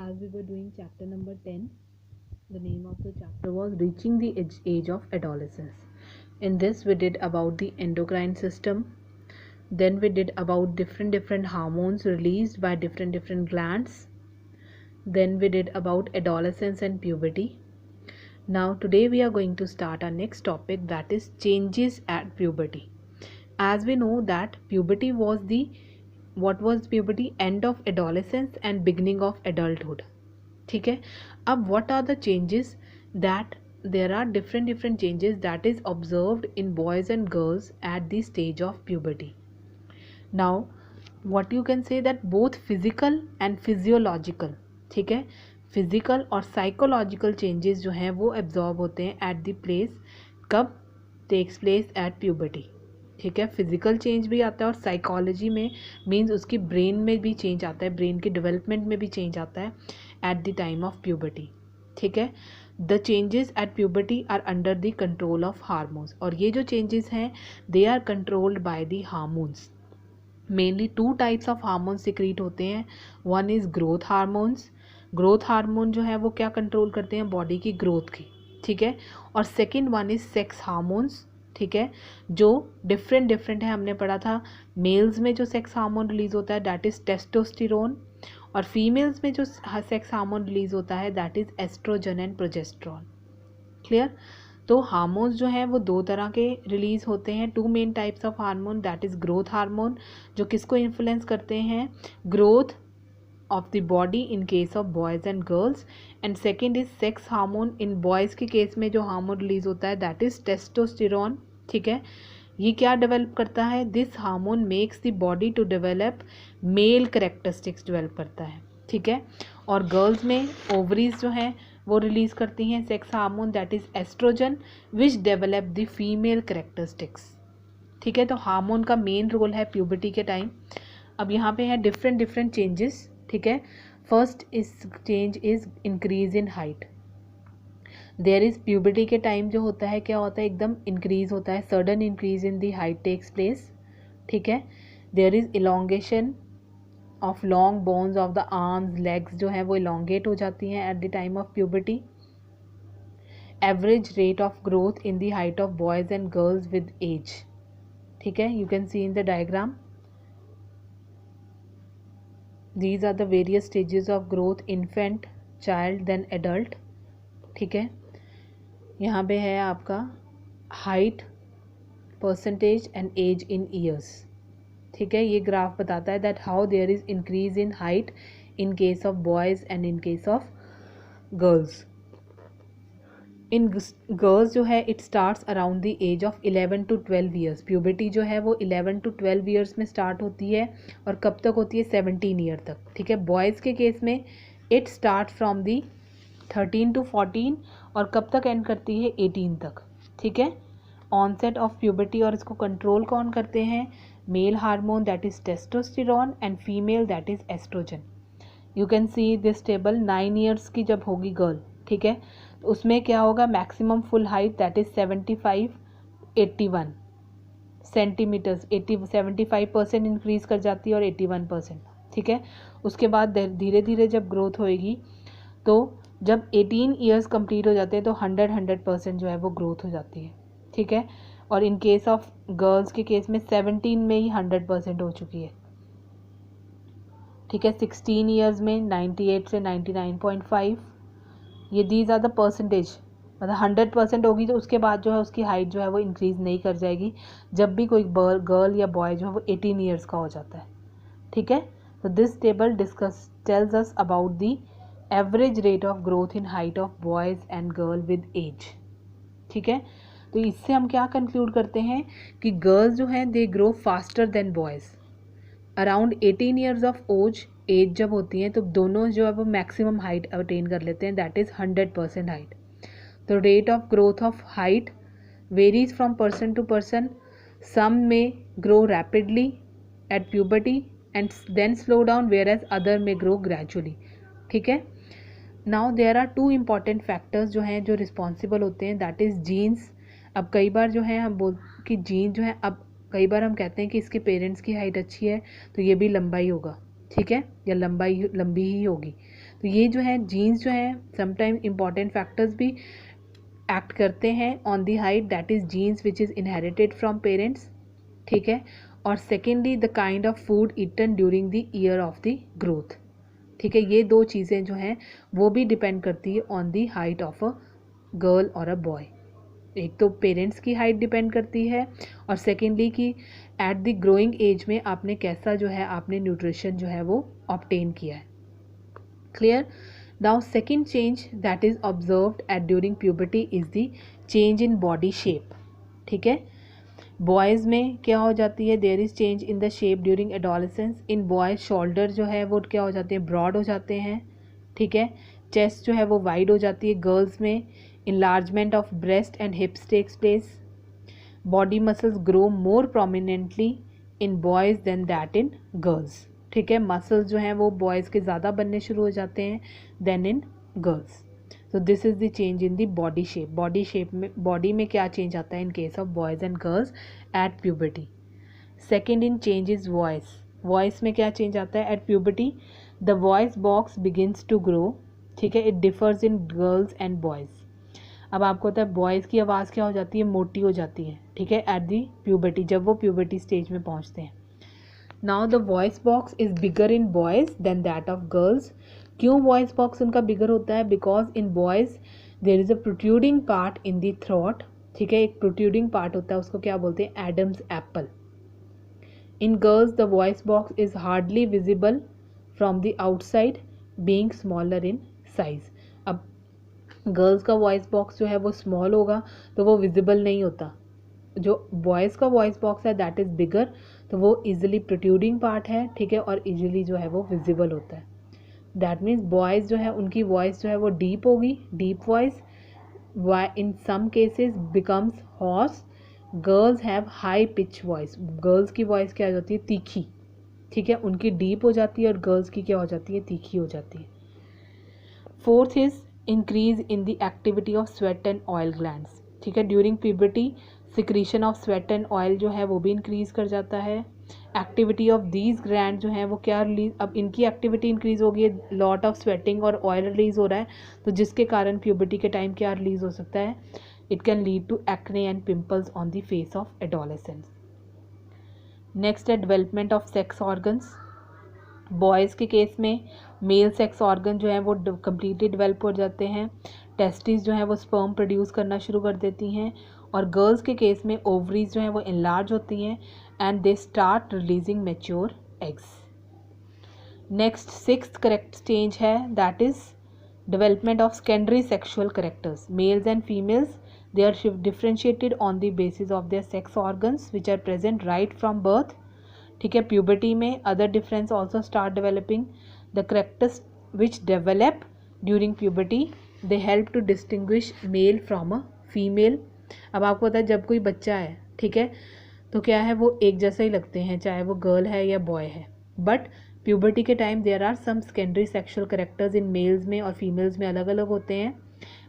as we were doing chapter number 10. The name of the chapter was Reaching the Age of Adolescence. In this, we did about the endocrine system. Then we did about different hormones released by different glands. Then we did about adolescence and puberty. Now today we are going to start our next topic, that is changes at puberty. As we know that puberty was the what was puberty? End of adolescence and beginning of adulthood. ठीक है. अब what are the changes that there are different changes that is observed in boys and girls at the stage of puberty. Now what you can say that both physical and physiological, ठीक है, physical और psychological changes जो हैं वो absorb होते हैं at the place, कब takes place at puberty. ठीक है, फिजिकल चेंज भी आता है और साइकोलॉजी में मीन्स उसकी ब्रेन में भी चेंज आता है, ब्रेन के डेवलपमेंट में भी चेंज आता है at the time of puberty. ठीक है, the changes at puberty are under the control of hormones, और ये जो चेंजेस हैं they are controlled by the hormones. Mainly two types of hormones secrete होते हैं. One is growth hormones. Growth hormone जो है वो क्या कंट्रोल करते हैं? बॉडी की ग्रोथ की. ठीक है, और second one is sex hormones. ठीक है, जो डिफरेंट है. हमने पढ़ा था मेल्स में जो सेक्स हार्मोन रिलीज होता है दैट इज टेस्टोस्टेरोन, और फीमेल्स में जो सेक्स हार्मोन रिलीज होता है that is oestrogen and progesterone. Clear? तो हार्मोन्स जो हैं वो दो तरह के रिलीज होते हैं. Two main types of hormone, that is growth hormone जो किसको इन्फ्लुएंस करते हैं? Growth of the body in case of boys and girls, and second is sex hormone. in boys के केस में जो हार्मोन रिलीज होता है दैट इज टेस्टोस्टेरोन. ठीक है, ये क्या डेवलप करता है? This hormone makes the body to develop male characteristics develop करता है. ठीक है, और गर्ल्स में ओवरीज जो हैं वो रिलीज करती हैं sex hormone that is oestrogen which develop the female characteristics. ठीक है, तो हार्मोन का मेन रोल है प्यूबर्टी के टाइम. अब यहाँ पे है डिफरेंट चेंजेस. ठीक है, first is change is increase in height. There is puberty के टाइम जो होता है क्या होता है? एकदम इंक्रीज होता है, sudden increase in the height takes place. ठीक है, there is elongation of long bones of the arms, legs जो है वो इलोंगेट हो जाती हैं at the time of puberty. Average rate of growth in the height of boys and girls with age. ठीक है, you can see in the diagram. These are the various stages of growth: infant, child, then adult. ठीक है, यहाँ पे है आपका height, percentage and age in years. ठीक है, ये ग्राफ बताता है that how there is increase in height in case of boys and in case of girls. In girls जो है it starts around the age of 11 to 12 years. Puberty जो है वो 11 to 12 ईयर्स में स्टार्ट होती है और कब तक होती है? 17 ईयर तक. ठीक है, बॉयज़ के केस में it start from the 13 to 14 और कब तक एंड करती है? 18 तक. ठीक है, ऑनसेट ऑफ प्यूबर्टी, और इसको कंट्रोल कौन करते हैं? Male hormone that is testosterone and female that is oestrogen. You can see this table. 9 years की जब होगी गर्ल, ठीक है, तो उसमें क्या होगा? Maximum full height that is 75-81 centimetres. 75% increase कर जाती है और 81%. ठीक है, उसके बाद धीरे धीरे जब ग्रोथ होएगी तो जब 18 ईयर्स कंप्लीट हो जाते हैं तो 100% जो है वो ग्रोथ हो जाती है. ठीक है, और इन केस ऑफ गर्ल्स के केस में 17 में ही 100% हो चुकी है. ठीक है, 16 ईयर्स में 98 से 99.5. ये दीज आर द परसेंटेज. मतलब 100% होगी तो उसके बाद जो है उसकी हाइट जो है वो इंक्रीज़ नहीं कर जाएगी जब भी कोई गर्ल या बॉय जो है वो 18 ईयर्स का हो जाता है. ठीक है, तो this table discuss tells us about the average rate of growth in height of boys and girl with age. ठीक है, तो इससे हम क्या कंक्लूड करते हैं कि गर्ल्स जो हैं they grow faster than boys. Around 18 years of age जब होती हैं तो दोनों जो है वो मैक्सिमम हाइट अटेन कर लेते हैं दैट इज़ 100% हाइट. तो rate of growth of height varies from person to person. Some may grow rapidly at puberty and then slow down whereas other may grow gradually. ठीक है, now there are 2 important factors जो हैं जो responsible होते हैं that is jeans. अब कई बार जो है हम बोल कि जीन जो है, अब कई बार हम कहते हैं कि इसके पेरेंट्स की हाइट अच्छी है तो ये भी लंबा ही होगा. ठीक है, या लंबी ही होगी. तो ये जो है जीन्स जो है समटाइम इम्पॉर्टेंट फैक्टर्स भी एक्ट करते हैं on the height, that is genes which is inherited from parents, ठीक है। और secondly the kind of food eaten during the year of the growth, ठीक है। ये दो चीज़ें जो हैं वो भी डिपेंड करती है on the height of a girl और अ बॉय। एक तो पेरेंट्स की हाइट डिपेंड करती है और सेकेंडली कि एट द ग्रोइंग एज में आपने कैसा जो है आपने न्यूट्रिशन जो है वो ऑब्टेन किया है। Clear. Now second change that is observed at during puberty is the change in body shape, ठीक है। बॉयज़ में क्या हो जाती है, there is change in the shape during adolescence. In boys shoulder जो है वो क्या हो जाते हैं, ब्रॉड हो जाते हैं, ठीक है। चेस्ट जो है वो वाइड हो जाती है। गर्ल्स में enlargement of breast and hips takes place. Body muscles grow more prominently in boys than that in girls, ठीक है। मसल्स जो हैं वो बॉयज़ के ज़्यादा बनने शुरू हो जाते हैं then in girls. So this is the change in the body shape. Body shape में बॉडी में क्या चेंज आता है in case of boys and girls at puberty. Second in change is voice. Voice में क्या चेंज आता है at puberty, the voice box begins to grow, ठीक है। It differs in girls and boys. अब आपको पता है बॉयज़ की आवाज़ क्या हो जाती है, मोटी हो जाती है, ठीक है, एट दी प्यूबर्टी, जब वो प्यूबर्टी स्टेज में पहुंचते हैं। Now the voice box is bigger in boys than that of girls. क्यों वॉइस बॉक्स उनका बिगर होता है, because in boys there is a protruding part in the throat, ठीक है। एक प्रोट्रूडिंग पार्ट होता है, उसको क्या बोलते हैं, Adam's apple. In girls the voice box is hardly visible from the outside being smaller in size. अब गर्ल्स का वॉइस बॉक्स जो है वो स्मॉल होगा तो वो विजिबल नहीं होता। जो बॉयज़ का वॉइस बॉक्स है दैट इज़ बिगर, तो वो इजीली प्रोट्रूडिंग पार्ट है, ठीक है, और इजीली जो है वो विजिबल होता है। दैट मीन्स बॉयज़ जो है उनकी वॉइस जो है वो डीप होगी, deep voice, in some cases becomes hoarse. Girls have high pitch voice. Girls की वॉइस क्या हो जाती है, तीखी, ठीक है, उनकी डीप हो जाती है और गर्ल्स की क्या हो जाती है, तीखी हो जाती है। Fourth is increase in the activity of sweat and oil glands, ठीक है। During puberty secretion of sweat and oil जो है वो भी इंक्रीज कर जाता है। एक्टिविटी ऑफ दीज ग्लैंड जो है वो क्या रिलीज, अब इनकी एक्टिविटी इंक्रीज हो गई है, लॉट ऑफ स्वेटिंग और ऑयल रिलीज हो रहा है, तो जिसके कारण प्यूबर्टी के टाइम क्या रिलीज हो सकता है, it can lead to acne and pimples on the face of adolescence. Next है development of sex organs. Boys के केस में मेल सेक्स ऑर्गन जो है वो कम्प्लीटली डेवलप हो जाते हैं। टेस्टिस जो है वो स्पर्म प्रोड्यूस करना शुरू कर देती हैं, और गर्ल्स के केस में ओवरीज जो हैं वो इनलार्ज होती हैं and they start releasing mature eggs. Next sixth correct stage है that is development of secondary sexual characters. Males and females they are differentiated on the basis of their sex organs which are present right from birth, ठीक है। Puberty में other difference also start developing. The characters which develop during puberty they help to distinguish male from a female. अब आपको पता है जब कोई बच्चा है, ठीक है, तो क्या है वो एक जैसा ही लगते हैं, चाहे वो गर्ल है या बॉय है। बट प्यूबर्टी के time there are some secondary sexual characters in males में और फीमेल्स में अलग अलग होते हैं।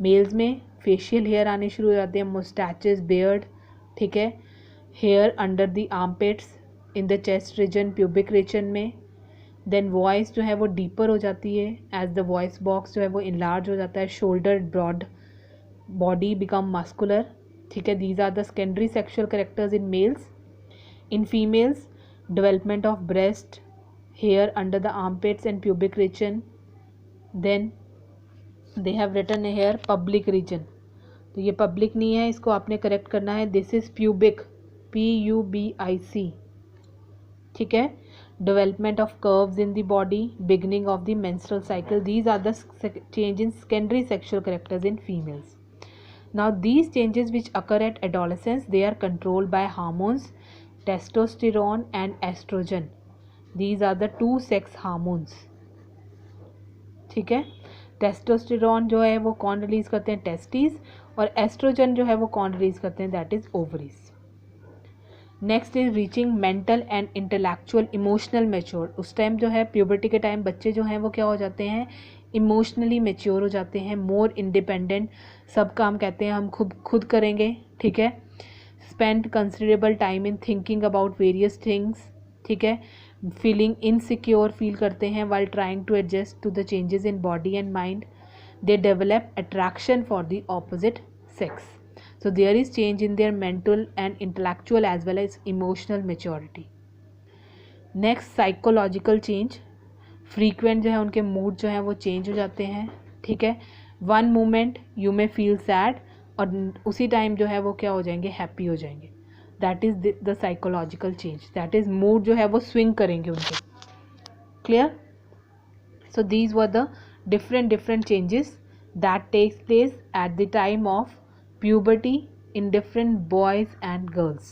मेल्स में फेशियल हेयर आने शुरू हो जाते हैं, मुस्टैचेस, बियर्ड, ठीक है, hair under the armpits, in the chest region, pubic region में। देन वॉइस जो है वो डीपर हो जाती है एज द वॉइस बॉक्स जो है वो इनलार्ज हो जाता है, shoulder broad, body become muscular, ठीक है। These are the secondary sexual characters in males. In females development of breast, hair under the armpits and pubic region. Then they have written hair public region, तो ये public नहीं है, इसको आपने correct करना है, दिस इज प्यूबिक, PUBIC, ठीक है। Development of curves in the body, beginning of the menstrual cycle, these are the change in secondary sexual characters in females. Now these changes which occur at adolescence they are controlled by hormones, testosterone and oestrogen. These are the two sex hormones, ठीक है। Testosterone जो है वो कौन release करते हैं, testis, और oestrogen जो है वो कौन रिलीज करते हैं, that is ovaries. Next is reaching mental and intellectual emotional mature. उस टाइम जो है प्यूबर्टी के टाइम बच्चे जो हैं वो क्या हो जाते हैं, इमोशनली मैच्योर हो जाते हैं, मोर इंडिपेंडेंट, सब काम कहते हैं हम खुद करेंगे, ठीक है। Spend considerable time in thinking about various things, ठीक है। फीलिंग इनसिक्योर फील करते हैं while trying to adjust to the changes in body and mind. They develop attraction for the opposite sex. So there is change in their mental and intellectual as well as emotional maturity. Next, psychological change. Frequent जो है उनके mood जो है वो change हो जाते हैं, ठीक है. One moment you may feel sad और उसी टाइम जो है वो क्या हो जाएंगे, हैप्पी हो जाएंगे. That is the psychological change. That is mood जो है वो स्विंग करेंगे उनके. Clear. So these were the different changes that takes place at the time of puberty in different boys and girls.